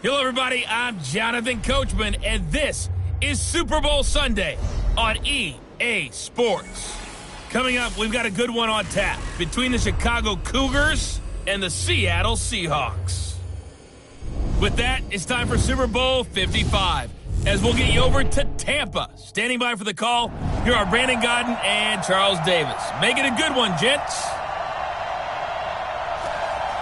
Hello, everybody. I'm Jonathan Coachman, and this is Super Bowl Sunday on EA Sports. Coming up, we've got a good one on tap between the Chicago Cougars and the Seattle Seahawks. With that, it's time for Super Bowl 55, as we'll get you over to Tampa. Standing by for the call, here are Brandon Godden and Charles Davis. Make it a good one, gents.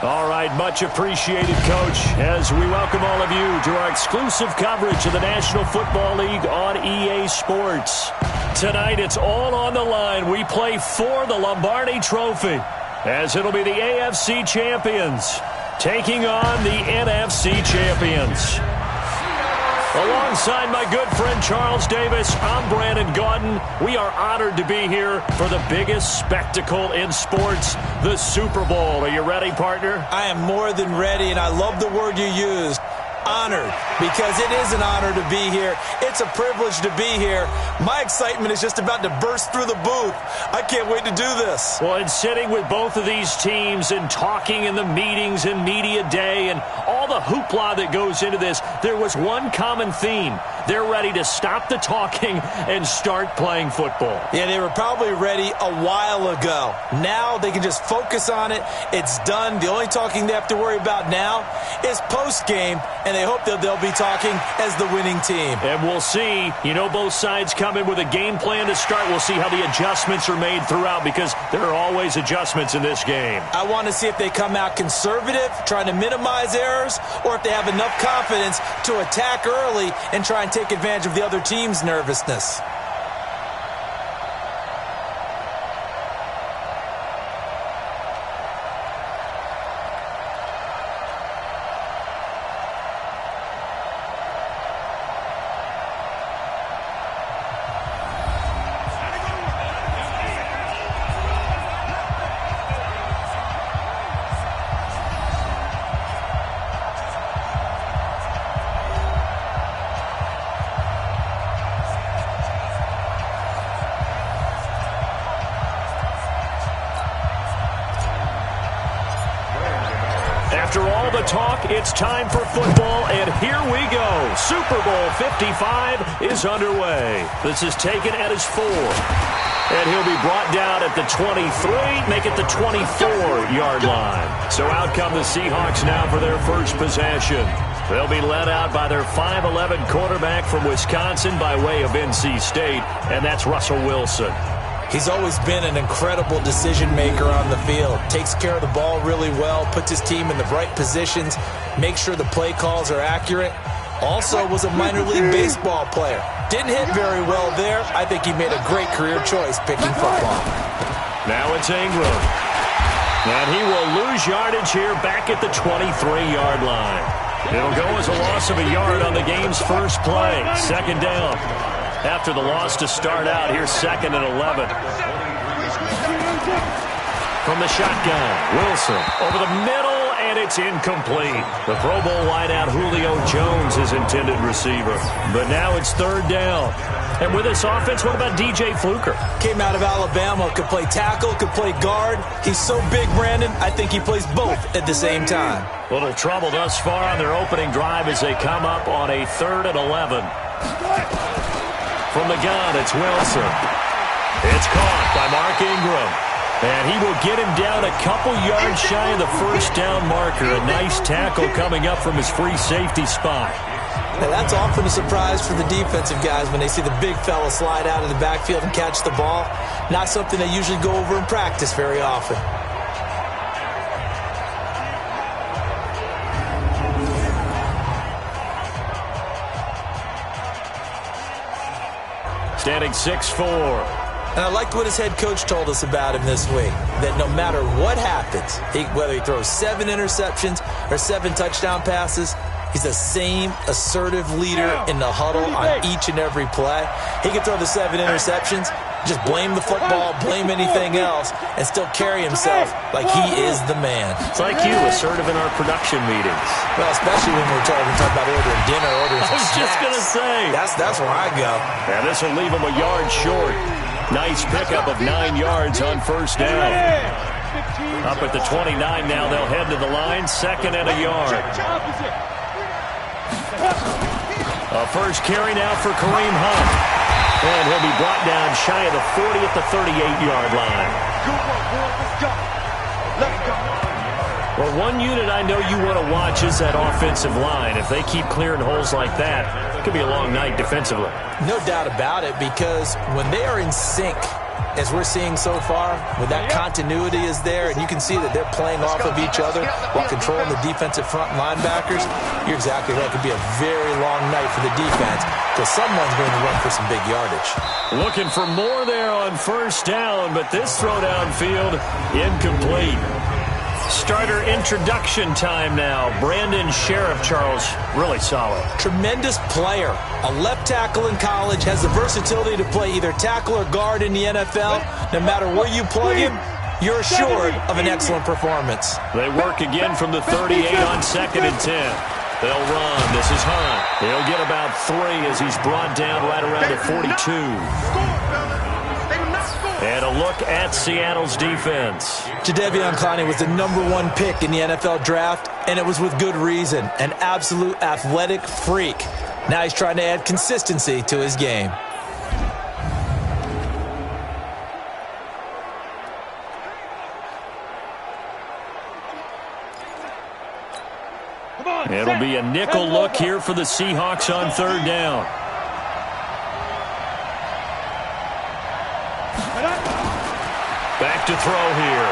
All right, much appreciated, Coach, as we welcome all of you to our exclusive coverage of the National Football League on EA Sports. Tonight, it's all on the line. We play for the Lombardi Trophy, as it'll be the AFC champions taking on the NFC champions. Alongside my good friend Charles Davis, I'm Brandon Godden. We are honored to be here for the biggest spectacle in sports, the Super Bowl. Are you ready, partner? I am more than ready, and I love the word you used. Honored, because it is an honor to be here. It's a privilege to be here. My excitement is just about to burst through the booth. I can't wait to do this. Well, and sitting with both of these teams and talking in the meetings and media day and all the hoopla that goes into this, there was one common theme. They're ready to stop the talking and start playing football. Yeah, they were probably ready a while ago. Now they can just focus on it. It's done. The only talking they have to worry about now is post-game, and they hope that they'll be talking as the winning team. And we'll see. You know, both sides come in with a game plan to start. We'll see how the adjustments are made throughout, because there are always adjustments in this game. I want to see if they come out conservative, trying to minimize errors, or if they have enough confidence to attack early and try and take advantage of the other team's nervousness. After all the talk, it's time for football, and here we go. Super Bowl 55 is underway. This is taken at his 4. And he'll be brought down at the 23, make it the 24-yard line. So out come the Seahawks now for their first possession. They'll be led out by their 5'11 quarterback from Wisconsin by way of NC State, and that's Russell Wilson. He's always been an incredible decision maker on the field. Takes care of the ball really well, puts his team in the right positions, makes sure the play calls are accurate. Also was a minor league baseball player. Didn't hit very well there. I think he made a great career choice picking football. Now it's Ingram. And he will lose yardage here back at the 23-yard line. It'll go as a loss of a yard on the game's first play. Second down. After the loss to start out, here's 2nd and 11. From the shotgun, Wilson over the middle, and it's incomplete. The Pro Bowl wideout Julio Jones is intended receiver. But now it's 3rd down. And with this offense, what about DJ Fluker? Came out of Alabama, could play tackle, could play guard. He's so big, Brandon, I think he plays both at the same time. Little trouble thus far on their opening drive as they come up on a 3rd and 11. From the gun, it's Wilson. It's caught by Mark Ingram. And he will get him down a couple yards shy of the first down marker. A nice tackle coming up from his free safety spot. Now that's often a surprise for the defensive guys when they see the big fella slide out of the backfield and catch the ball. Not something they usually go over in practice very often. Standing 6'4". And I liked what his head coach told us about him this week, that no matter what happens, whether he throws 7 interceptions or 7 touchdown passes, he's the same assertive leader in the huddle on each and every play. He can throw the 7 interceptions, just blame the football, blame anything else, and still carry himself like he is the man. It's like you, assertive in our production meetings. Well, especially when we're talking about ordering dinner, ordering some snacks. I was just going to say. That's where I go. And this will leave him a yard short. Nice pickup of 9 yards on first down. Up at the 29 now, they'll head to the line, 2nd and a yard. A first carry now for Kareem Hunt. And he'll be brought down shy of the 40 at the 38-yard line. Good work, boys. Let's go. Let's go. Well, one unit I know you want to watch is that offensive line. If they keep clearing holes like that, it could be a long night defensively. No doubt about it, because when they are in sync, as we're seeing so far, when that continuity is there and you can see that they're playing off of each other while controlling the defensive front linebackers, you're exactly right. It could be a very long night for the defense because someone's going to run for some big yardage. Looking for more there on first down, but this throw downfield incomplete. Starter introduction time now. Brandon Sheriff, Charles, really solid. Tremendous player. A left tackle in college, has the versatility to play either tackle or guard in the NFL. No matter where you plug him, you're assured of an excellent performance. They work again from the 38 on 2nd and 10. They'll run. This is Hunt. He'll get about 3 as he's brought down right around the 42. And a look at Seattle's defense. Jadeveon Clowney was the #1 pick in the NFL draft, and it was with good reason. An absolute athletic freak. Now he's trying to add consistency to his game. It'll be a nickel look here for the Seahawks on 3rd down. Back to throw here.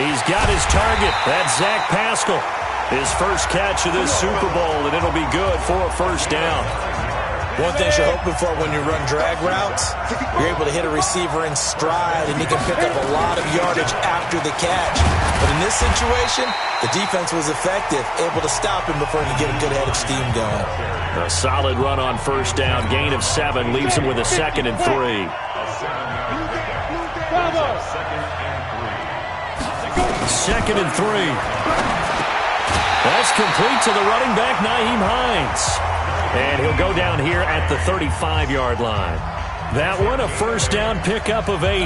He's got his target. That's Zach Pascal. His first catch of this Super Bowl, and it'll be good for a first down. One thing you're hoping for when you run drag routes, you're able to hit a receiver in stride, and he can pick up a lot of yardage after the catch. But in this situation, the defense was effective, able to stop him before he could get a good head of steam going. A solid run on first down. Gain of 7 leaves him with a 2nd and 3. 2nd and 3. That's complete to the running back, Nyheim Hines. And he'll go down here at the 35-yard line. That one, a first down pickup of 8.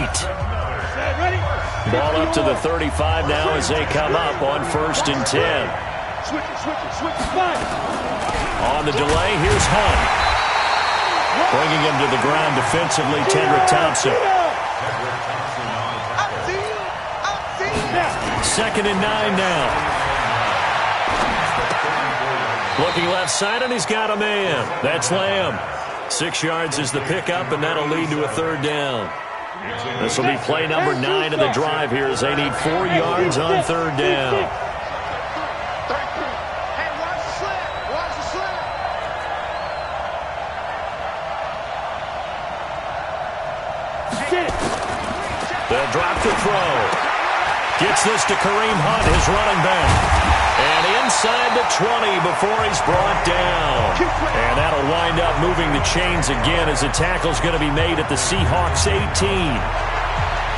Ball up to the 35 now as they come up on 1st and 10. On the delay, here's Hunt. Bringing him to the ground defensively, Tendrick Thompson. 2nd and 9 now. Looking left side, and he's got a man. That's Lamb. 6 yards is the pickup, and that'll lead to a 3rd down. This will be play number 9 of the drive here as they need 4 yards on 3rd down. They'll drop the throw. Gets this to Kareem Hunt, his running back. And inside the 20 before he's brought down. And that'll wind up moving the chains again as the tackle's going to be made at the Seahawks 18.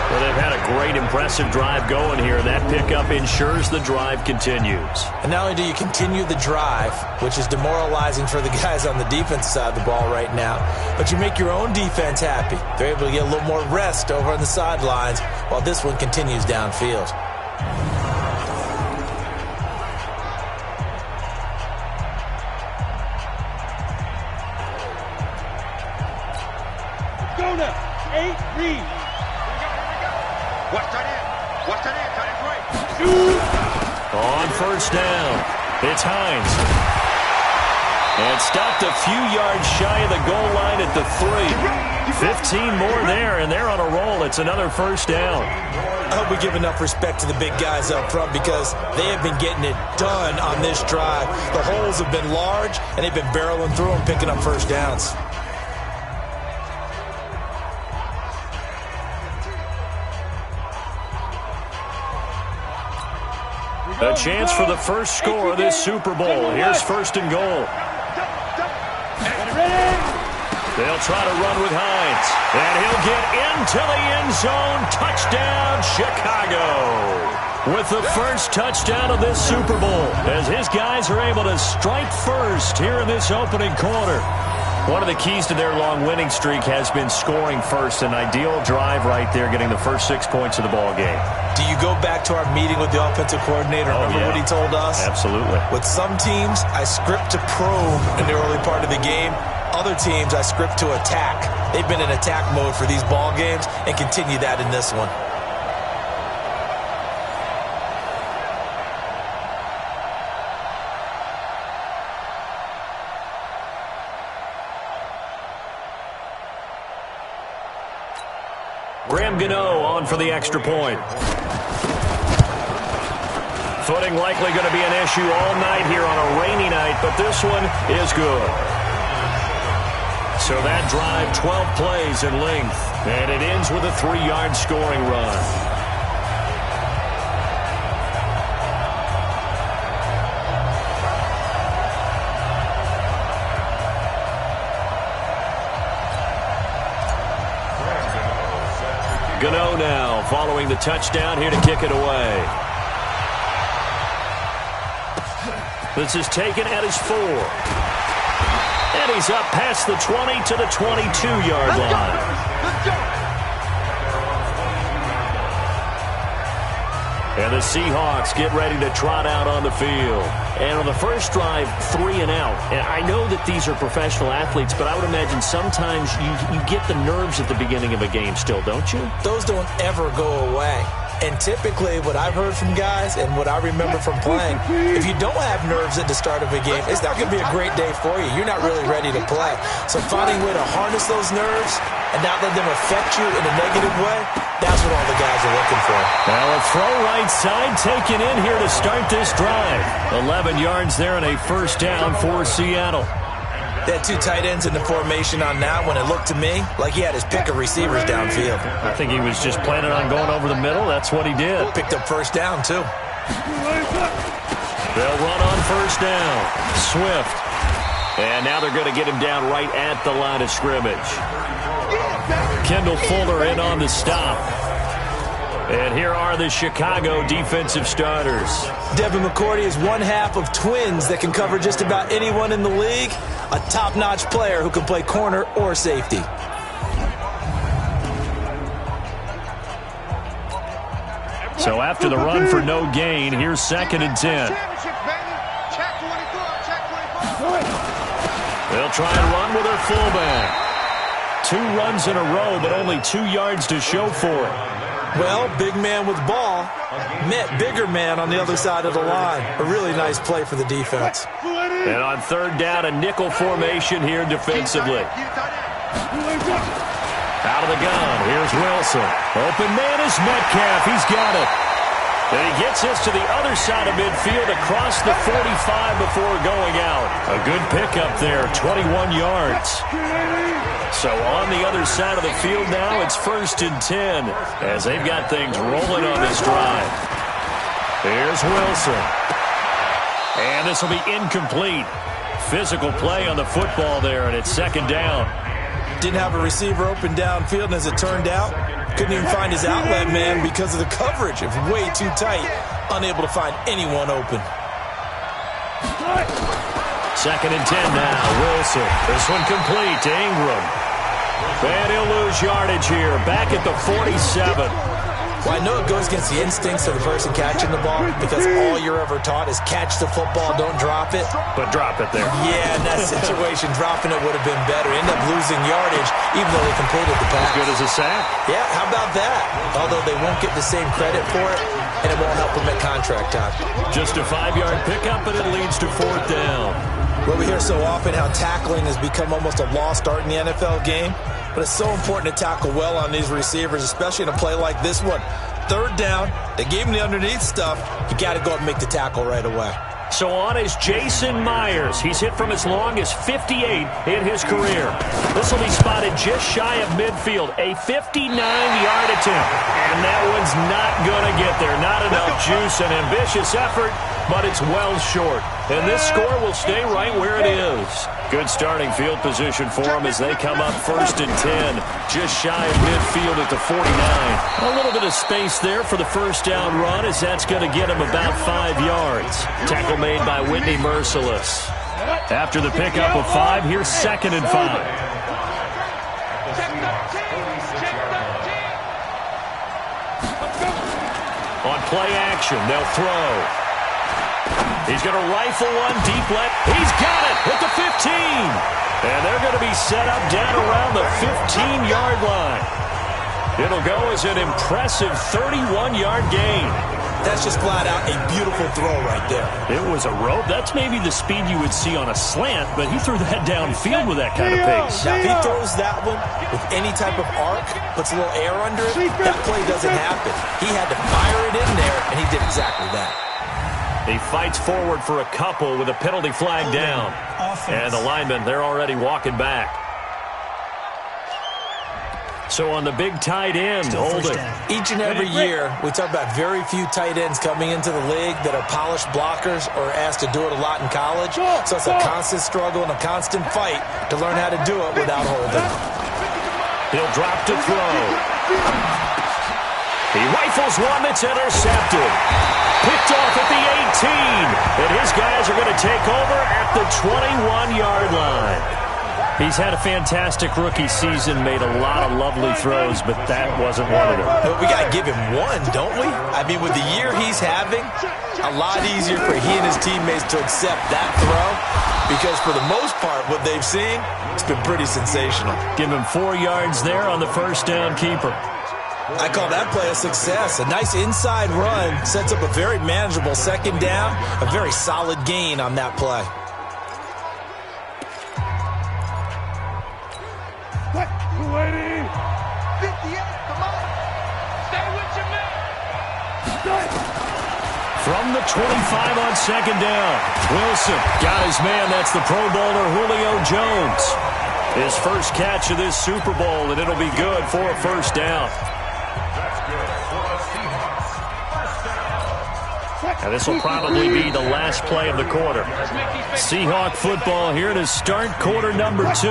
Well, they've had a great, impressive drive going here. That pickup ensures the drive continues. And not only do you continue the drive, which is demoralizing for the guys on the defense side of the ball right now, but you make your own defense happy. They're able to get a little more rest over on the sidelines while this one continues downfield. Go now. 8 read. Watch tight end. Watch tight end. Tight end right. On first down, it's Hines. And stopped a few yards shy of the goal line at the 3. 15 more there, and they're on a roll. It's another first down. I hope we give enough respect to the big guys up front because they have been getting it done on this drive. The holes have been large, and they've been barreling through them, picking up first downs. A chance for the first score of this Super Bowl. Here's 1st and goal. They'll try to run with Hines. And he'll get into the end zone. Touchdown, Chicago. With the first touchdown of this Super Bowl, as his guys are able to strike first here in this opening quarter. One of the keys to their long winning streak has been scoring first. An ideal drive right there, getting the first 6 points of the ball game. Do you go back to our meeting with the offensive coordinator? Remember what he told us? Absolutely. With some teams, I script to probe in the early part of the game. Other teams, I script to attack. They've been in attack mode for these ball games and continue that in this one. On for the extra point. Footing likely going to be an issue all night here on a rainy night, but this one is good. So that drive, 12 plays in length, and it ends with a 3-yard scoring run. Gano now following the touchdown here to kick it away. This is taken at his 4. And he's up past the 20 to the 22-yard line. Let's go. And the Seahawks get ready to trot out on the field. And on the first drive, 3 and out. And I know that these are professional athletes, but I would imagine sometimes you get the nerves at the beginning of a game still, don't you? Those don't ever go away. And typically what I've heard from guys and what I remember from playing, if you don't have nerves at the start of a game, it's not going to be a great day for you. You're not really ready to play. So finding a way to harness those nerves and not let them affect you in a negative way, that's what all the guys are looking for. Now a throw right side taken in here to start this drive. 11 yards there and a first down for Seattle. They had 2 tight ends in the formation on that one. It looked to me like he had his pick of receivers downfield. I think he was just planning on going over the middle. That's what he did. Picked up first down, too. They'll run on first down. Swift. And now they're going to get him down right at the line of scrimmage. Kendall Fuller in on the stop. And here are the Chicago defensive starters. Devin McCourty is one half of twins that can cover just about anyone in the league. A top-notch player who can play corner or safety. So after the run for no gain, here's 2nd and 10. They'll try and run with their fullback. 2 runs in a row, but only 2 yards to show for it. Well, big man with ball met bigger man on the other side of the line. A really nice play for the defense. And on 3rd down, a nickel formation here defensively. Out of the gun, here's Wilson. Open man is Metcalf. He's got it. And he gets us to the other side of midfield across the 45 before going out. A good pickup there, 21 yards. So on the other side of the field now, it's 1st and 10 as they've got things rolling on this drive. Here's Wilson. And this will be incomplete. Physical play on the football there, and it's 2nd down. Didn't have a receiver open downfield, and as it turned out, couldn't even find his outlet man because of the coverage. It was way too tight, unable to find anyone open. 2nd and 10 now. Wilson. This one complete to Ingram. And he'll lose yardage here. Back at the 47. Well, I know it goes against the instincts of the person catching the ball because all you're ever taught is catch the football, don't drop it. But drop it there. Yeah, in that situation, dropping it would have been better. End up losing yardage even though they completed the pass. As good as a sack. Yeah, how about that? Although they won't get the same credit for it, and it won't help them at contract time. Just a 5-yard pickup, and it leads to 4th down. Well, we hear so often how tackling has become almost a lost art in the NFL game. But it's so important to tackle well on these receivers, especially in a play like this one. 3rd down, they gave him the underneath stuff. You got to go up and make the tackle right away. So on is Jason Myers. He's hit from as long as 58 in his career. This will be spotted just shy of midfield. A 59-yard attempt. And that one's not going to get there. Not enough juice. An ambitious effort, but it's well short. And this score will stay right where it is. Good starting field position for them as they come up 1st and 10. Just shy of midfield at the 49. A little bit of space there for the first down run as that's going to get them about 5 yards. Tackle made by Whitney Merciless. After the pickup of 5, here's 2nd and 5. On play action, they'll throw. He's going to rifle one deep left. He's got it at the 15. And they're going to be set up down around the 15-yard line. It'll go as an impressive 31-yard gain. That's just flat out a beautiful throw right there. It was a rope. That's maybe the speed you would see on a slant, but he threw that downfield with that kind of pace. Now, if he throws that one with any type of arc, puts a little air under it, that play doesn't happen. He had to fire it in there, and he did exactly that. He fights forward for a couple with a penalty flag down. And the linemen, they're already walking back. So on the big tight end, holding. Each and every year, we talk about very few tight ends coming into the league that are polished blockers or asked to do it a lot in college. So it's a constant struggle and a constant fight to learn how to do it without holding. He'll drop to throw. He rifles one that's intercepted. Picked off at the 18. And his guys are going to take over at the 21-yard line. He's had a fantastic rookie season, made a lot of lovely throws, but that wasn't one of them. But we got to give him one, don't we? I mean, with the year he's having, a lot easier for he and his teammates to accept that throw because for the most part, what they've seen, it's been pretty sensational. Give him 4 yards there on the first down keeper. I call that play a success. A nice inside run sets up a very manageable second down, a very solid gain on that play. From the 25 on second down, Wilson got his man. That's the Pro Bowler Julio Jones. His first catch of this Super Bowl, and it'll be good for a first down. And this will probably be the last play of the quarter. Seahawk football here to start quarter number 2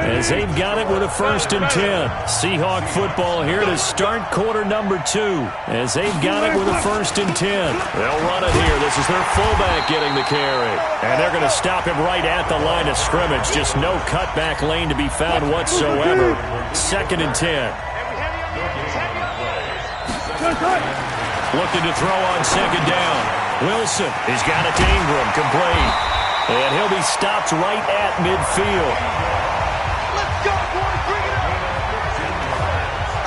as they've got it with a 1st and 10. Seahawk football here to start quarter number 2 as they've got it with a 1st and 10. They'll run it here. This is their fullback getting the carry. And they're going to stop him right at the line of scrimmage. Just no cutback lane to be found whatsoever. 2nd and 10. Looking to throw on second down. Wilson, he's got it to Ingram, complete. And he'll be stopped right at midfield. Let's go, boys, bring it up.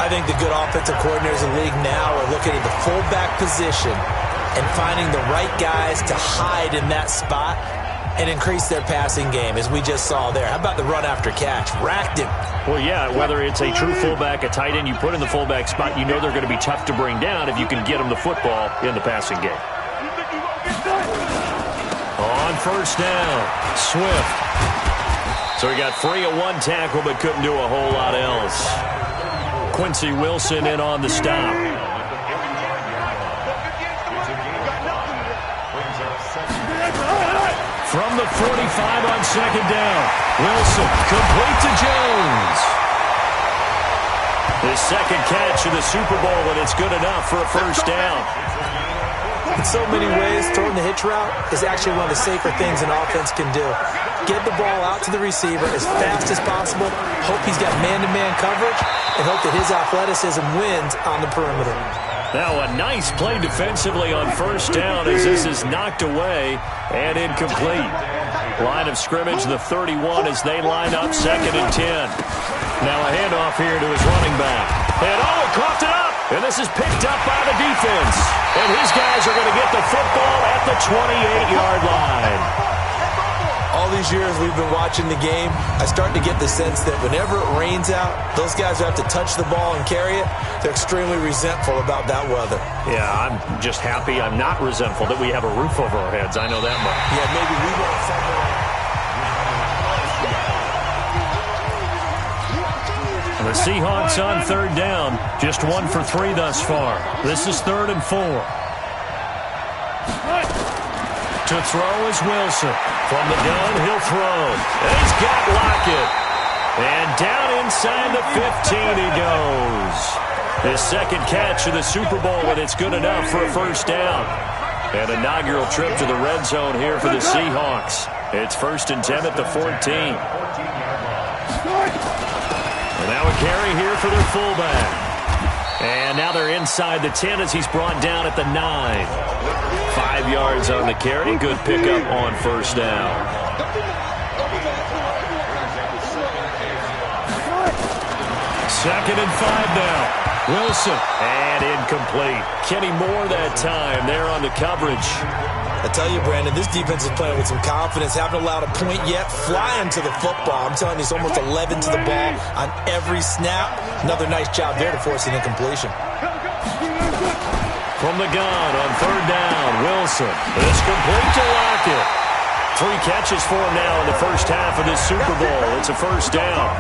I think the good offensive coordinators in the league now are looking at the fullback position and finding the right guys to hide in that spot and increase their passing game, as we just saw there. How about the run after catch? Racked him. Well, yeah, whether it's a true fullback, a tight end you put in the fullback spot, you know they're going to be tough to bring down if you can get them the football in the passing game. On first down, Swift. So he got free of one tackle but couldn't do a whole lot else. Quincy Wilson in on the stop. From the 45 on second down, Wilson complete to Jones. His second catch of the Super Bowl, and it's good enough for a first down. In so many ways, throwing the hitch route is actually one of the safer things an offense can do. Get the ball out to the receiver as fast as possible, hope he's got man-to-man coverage, and hope that his athleticism wins on the perimeter. Now a nice play defensively on first down as this is knocked away and incomplete. Line of scrimmage, the 31 as they line up 2nd and 10. Now a handoff here to his running back. And he coughed it up. And this is picked up by the defense. And his guys are going to get the football at the 28-yard line. All these years we've been watching the game, I start to get the sense that whenever it rains out, those guys who have to touch the ball and carry it, they're extremely resentful about that weather. Yeah, I'm just happy I'm not resentful that we have a roof over our heads. I know that much. Yeah, maybe we won't fumble. The Seahawks on third down, just 1 for 3 thus far. This is 3rd and 4. To throw is Wilson. From the gun, he'll throw. And he's got Lockett. And down inside the 15 he goes. His second catch of the Super Bowl, and it's good enough for a first down. An inaugural trip to the red zone here for the Seahawks. It's 1st and 10 at the 14. And now a carry here for their fullback. And now they're inside the 10 as he's brought down at the 9. 5 yards on the carry. Good pickup on 1st down. 2nd and 5 now. Wilson. And incomplete. Kenny Moore that time there on the coverage. I tell you, Brandon, this defense is playing with some confidence. Haven't allowed a point yet. Flying to the football. I'm telling you, it's almost 11 to the ball on every snap. Another nice job there to force an incompletion. From the gun on 3rd down, Wilson. It's complete to Lockett. 3 catches for him now in the first half of this Super Bowl. It's a 1st down.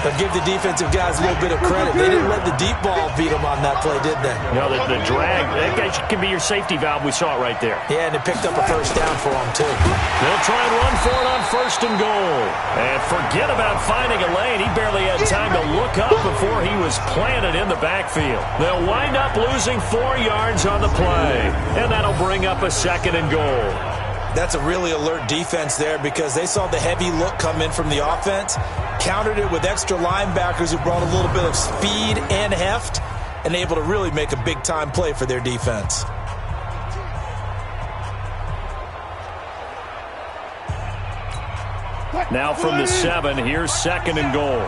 But give the defensive guys a little bit of credit. They didn't let the deep ball beat them on that play, did they? No, the drag, that can be your safety valve. We saw it right there. Yeah, and it picked up a 1st down for them, too. They'll try and run for it on 1st and goal. And forget about finding a lane. He barely had time to look up before he was planted in the backfield. They'll wind up losing 4 yards on the play. And that'll bring up a 2nd and goal. That's a really alert defense there because they saw the heavy look come in from the offense, countered it with extra linebackers who brought a little bit of speed and heft, and able to really make a big-time play for their defense. Now from the 7, here's 2nd and goal.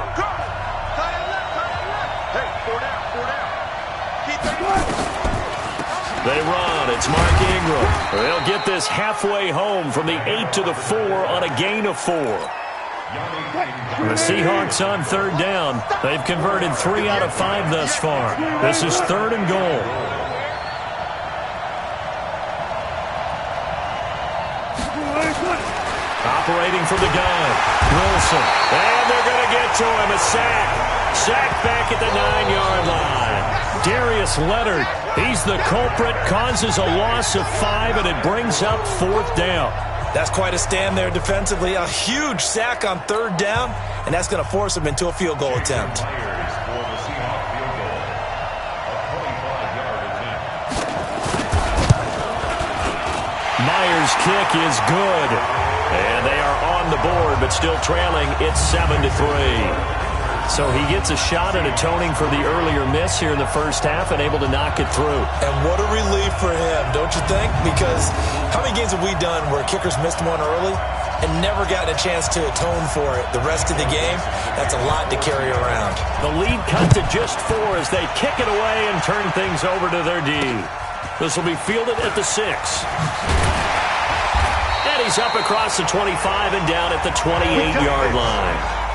They run. It's Mark Ingram. They'll get this halfway home from the 8 to the 4 on a gain of 4. The Seahawks on 3rd down. They've converted 3 out of 5 thus far. This is 3rd and goal. Operating from the gun, Wilson. And they're going to get to him. A sack. Sack back at the 9-yard line. Darius Leonard, he's the culprit, causes a loss of 5, and it brings up 4th down. That's quite a stand there defensively. A huge sack on 3rd down, and that's going to force him into a field goal attempt. Myers' kick is good. And they are on the board, but still trailing. It's 7-3. So he gets a shot at atoning for the earlier miss here in the first half and able to knock it through. And what a relief for him, don't you think? Because how many games have we done where kickers missed one early and never gotten a chance to atone for it the rest of the game? That's a lot to carry around. The lead cut to just 4 as they kick it away and turn things over to their D. This will be fielded at the 6. And he's up across the 25 and down at the 28-yard line.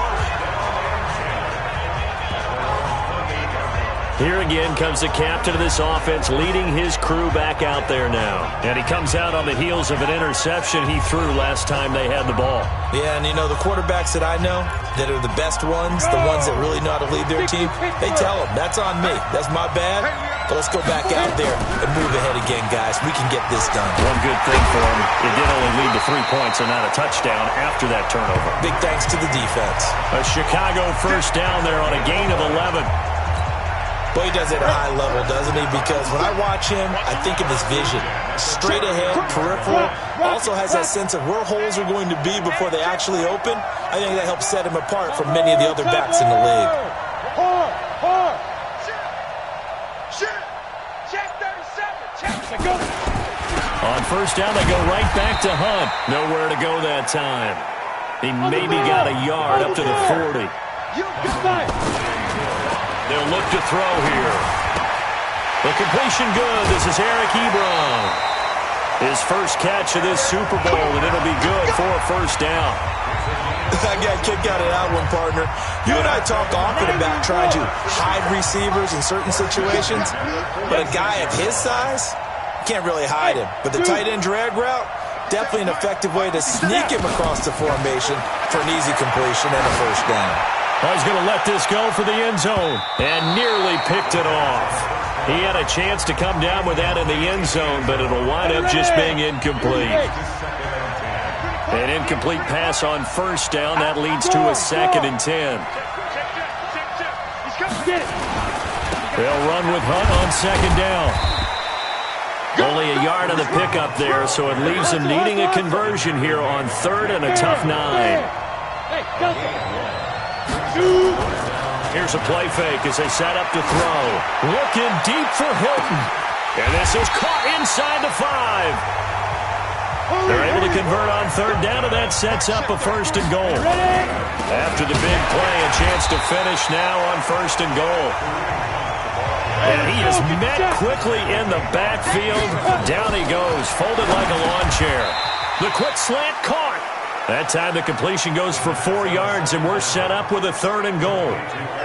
Here again comes the captain of this offense leading his crew back out there now. And he comes out on the heels of an interception he threw last time they had the ball. Yeah, and you know, the quarterbacks that I know that are the best ones, the ones that really know how to lead their team, they tell them, that's on me. That's my bad. But let's go back out there and move ahead again, guys. We can get this done. One good thing for him, it did only lead to 3 points and not a touchdown after that turnover. Big thanks to the defense. A Chicago 1st down there on a gain of 11. Boy, he does it at a high level, doesn't he? Because when I watch him, I think of his vision. Straight ahead, peripheral. Also has that sense of where holes are going to be before they actually open. I think that helps set him apart from many of the other backs in the league. On 1st down, they go right back to Hunt. Nowhere to go that time. He maybe got a yard up to the 40. They'll look to throw here. The completion good. This is Eric Ebron. His first catch of this Super Bowl, and it'll be good for a 1st down. That got kicked out of that one, partner. You and I talk often about trying to hide receivers in certain situations, but a guy of his size, you can't really hide him. But the tight end drag route, definitely an effective way to sneak him across the formation for an easy completion and a 1st down. He's going to let this go for the end zone and nearly picked it off. He had a chance to come down with that in the end zone, but it'll wind up just being incomplete. An incomplete pass on 1st down. That leads to a 2nd and 10. They'll run with Hunt on 2nd down. Only a yard on the pickup there, so it leaves him needing a conversion here on 3rd and a tough 9. Here's a play fake as they set up to throw. Looking deep for Hilton. And this is caught inside the 5. They're able to convert on 3rd down, and that sets up a 1st and goal. After the big play, a chance to finish now on 1st and goal. And he is met quickly in the backfield. Down he goes, folded like a lawn chair. The quick slant caught. That time the completion goes for 4 yards, and we're set up with a 3rd and goal.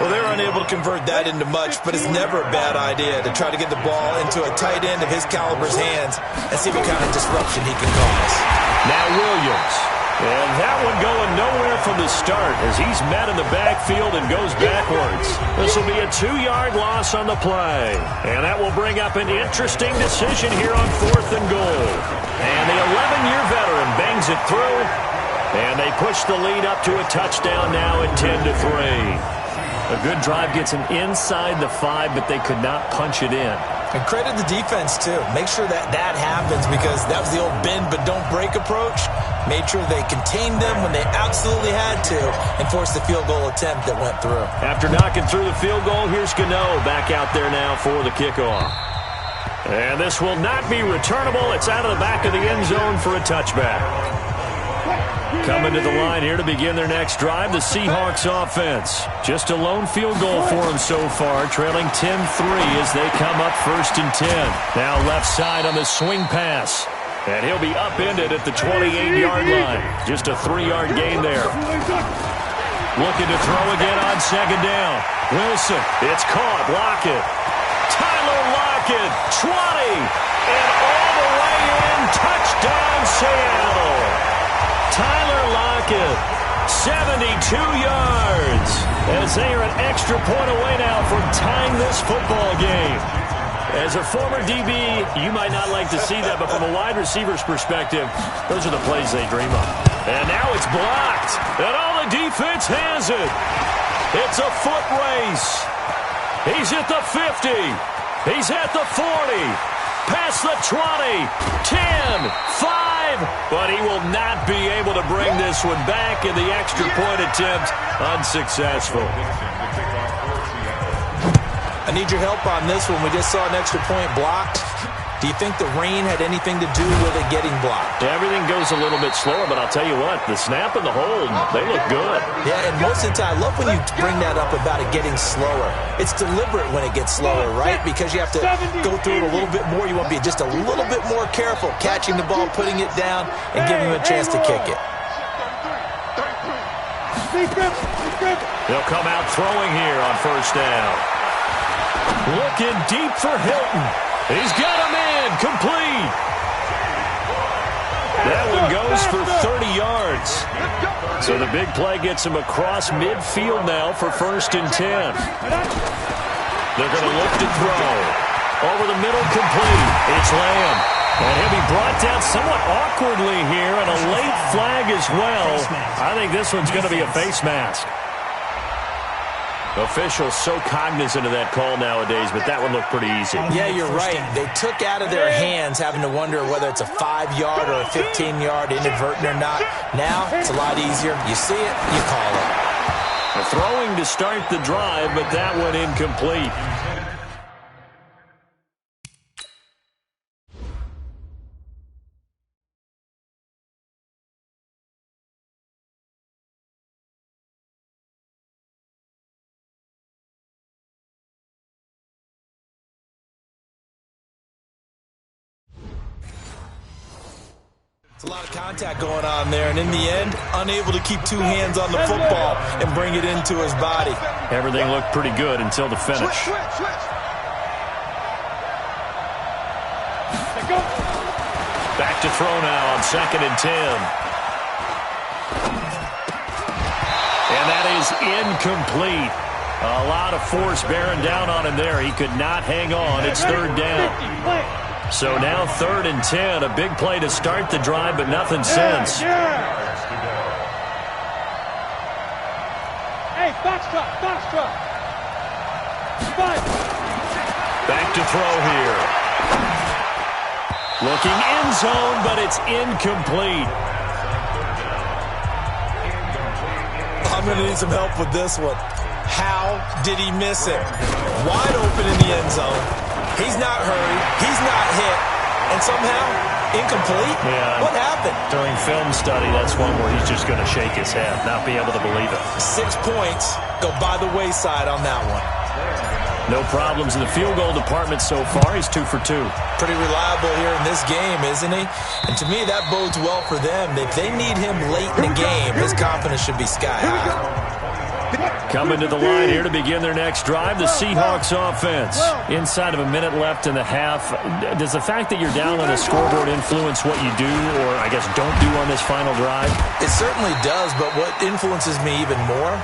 Well, they're unable to convert that into much, but it's never a bad idea to try to get the ball into a tight end of his caliber's hands and see what kind of disruption he can cause. Now Williams. And that one going nowhere from the start as he's met in the backfield and goes backwards. This will be a 2-yard loss on the play. And that will bring up an interesting decision here on 4th and goal. And the 11-year veteran bangs it through. And they push the lead up to a touchdown now at 10-3. A good drive gets them inside the 5, but they could not punch it in. And credit the defense, too. Make sure that happens because that was the old bend but don't break approach. Made sure they contained them when they absolutely had to and forced the field goal attempt that went through. After knocking through the field goal, here's Gano back out there now for the kickoff. And this will not be returnable. It's out of the back of the end zone for a touchback. Coming to the line here to begin their next drive, the Seahawks offense. Just a lone field goal for them so far, trailing 10-3 as they come up 1st and 10. Now left side on the swing pass. And he'll be upended at the 28-yard line. Just a 3-yard gain there. Looking to throw again on 2nd down. Wilson, it's caught. Lockett. Tyler Lockett, 20. And all the way in, touchdown Seattle. Tyler Lockett, 72 yards. As they are an extra point away now from tying this football game. As a former DB, you might not like to see that, but from a wide receiver's perspective, those are the plays they dream of. And now it's blocked. And all the defense has it. It's a foot race. He's at the 50. He's at the 40. Past the 20. 10. 5. But he will not be able to bring this one back, and the extra point attempt unsuccessful. I need your help on this one. We just saw an extra point blocked. Do you think the rain had anything to do with it getting blocked? Everything goes a little bit slower, but I'll tell you what, the snap and the hold, they look good. Yeah, and most of the time, I love when you bring that up about it getting slower. It's deliberate when it gets slower, right? Because you have to go through it a little bit more. You want to be just a little bit more careful catching the ball, putting it down, and giving him a chance to kick it. They'll come out throwing here on 1st down. Looking deep for Hilton. He's got him in. Complete. That one goes for 30 yards. So the big play gets him across midfield now for 1st and 10. They're going to look to throw. Over the middle, complete. It's Lamb. And he'll be brought down somewhat awkwardly here, and a late flag as well. I think this one's going to be a face mask. Officials so cognizant of that call nowadays, but that one looked pretty easy. Yeah, you're right. They took out of their hands having to wonder whether it's a 5-yard or a 15-yard inadvertent or not. Now, it's a lot easier. You see it, you call it. A throwing to start the drive, but that one incomplete. It's a lot of contact going on there, and in the end, unable to keep 2 hands on the football and bring it into his body. Everything looked pretty good until the finish. Back to throw now on 2nd and 10. And that is incomplete. A lot of force bearing down on him there. He could not hang on. It's 3rd down. So now 3rd and 10, a big play to start the drive, but nothing since. Hey, box truck. Back to throw here. Looking end zone, but it's incomplete. I'm going to need some help with this one. How did he miss it? Wide open in the end zone. He's not hurried. He's not hit. And somehow, incomplete? Yeah. What happened? During film study, that's one where he's just going to shake his head, not be able to believe it. 6 points go by the wayside on that one. No problems in the field goal department so far. He's 2 for 2. Pretty reliable here in this game, isn't he? And to me, that bodes well for them. If they need him late in the game, his confidence should be sky high. Coming to the line here to begin their next drive, the Seahawks offense. Inside of a minute left in the half. Does the fact that you're down on the scoreboard influence what you do, or I guess don't do on this final drive? It certainly does, but what influences me even more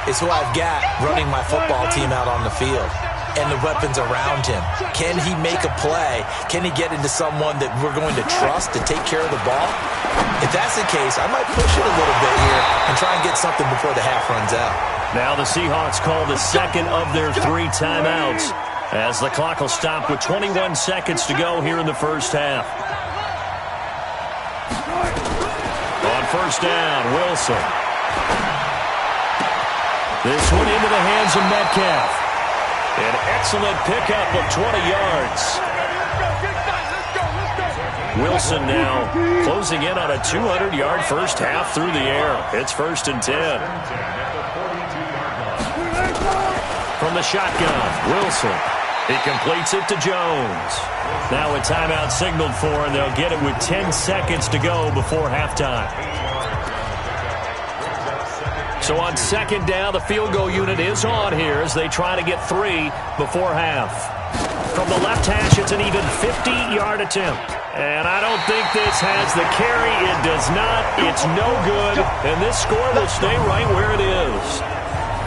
is who I've got running my football team out on the field and the weapons around him. Can he make a play? Can he get into someone that we're going to trust to take care of the ball? If that's the case, I might push it a little bit here and try and get something before the half runs out. Now the Seahawks call the second of their 3 timeouts as the clock will stop with 21 seconds to go here in the first half. On first down, Wilson. This one into the hands of Metcalf. An excellent pickup of 20 yards. Wilson now closing in on a 200-yard first half through the air. It's 1st and 10. From the shotgun, Wilson. He completes it to Jones. Now a timeout signaled for, and they'll get it with 10 seconds to go before halftime. So on second down, the field goal unit is on here as they try to get 3 before half. From the left hash, it's an even 50-yard attempt. And I don't think this has the carry. It does not. It's no good. And this score will stay right where it is.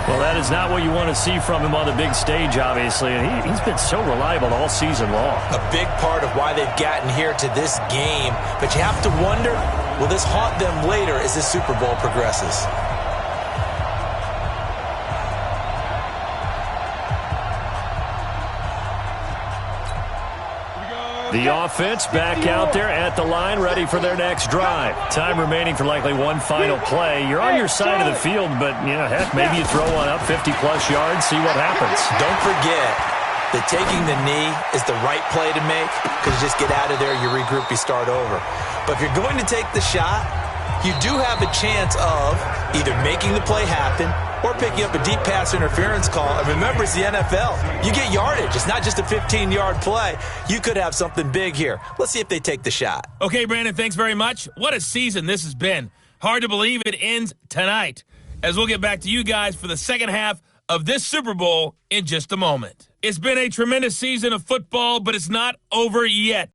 Well, that is not what you want to see from him on the big stage, obviously. And he's been so reliable all season long. A big part of why they've gotten here to this game. But you have to wonder, will this haunt them later as this Super Bowl progresses? The offense back out there at the line, ready for their next drive. Time remaining for likely one final play. You're on your side of the field, but, you know, heck, maybe you throw one up 50-plus yards, see what happens. Don't forget that taking the knee is the right play to make, because you just get out of there, you regroup, you start over. But if you're going to take the shot, you do have a chance of either making the play happen or picking up a deep pass interference call. And remember, it's the NFL. You get yardage. It's not just a 15-yard play. You could have something big here. Let's see if they take the shot. Okay, Brandon, thanks very much. What a season this has been. Hard to believe it ends tonight, as we'll get back to you guys for the second half of this Super Bowl in just a moment. It's been a tremendous season of football, but it's not over yet.